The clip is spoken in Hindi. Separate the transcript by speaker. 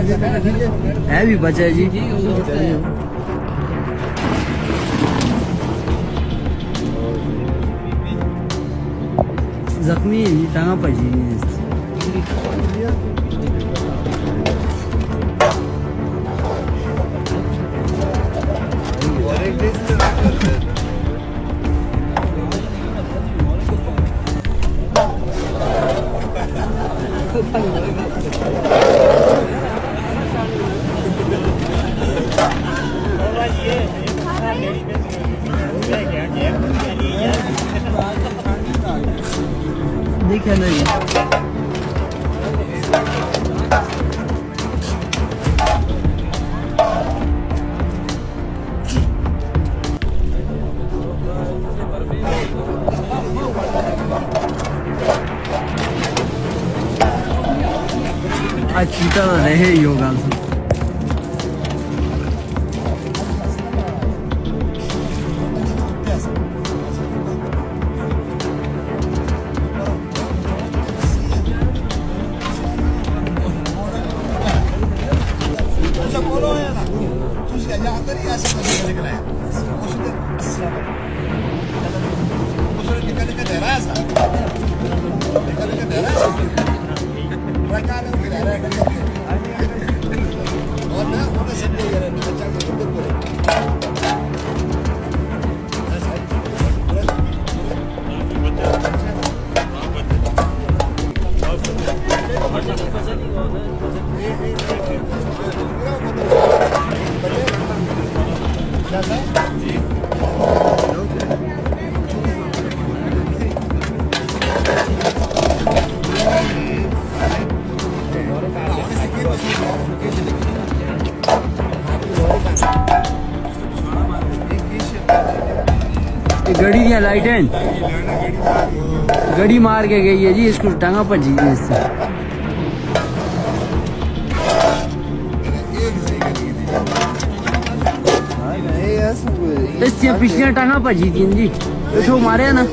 Speaker 1: है भी बचा जी। जख्मी है जी, टांगा पजी देखे नहीं। आज चीता रहे योगा गड़ी दिया लाइटें गड़ी मार के गई है जी, इसको टांगा भजी है इससे। इससे पिछले टांगा भजी थी जी, तो मारे ना।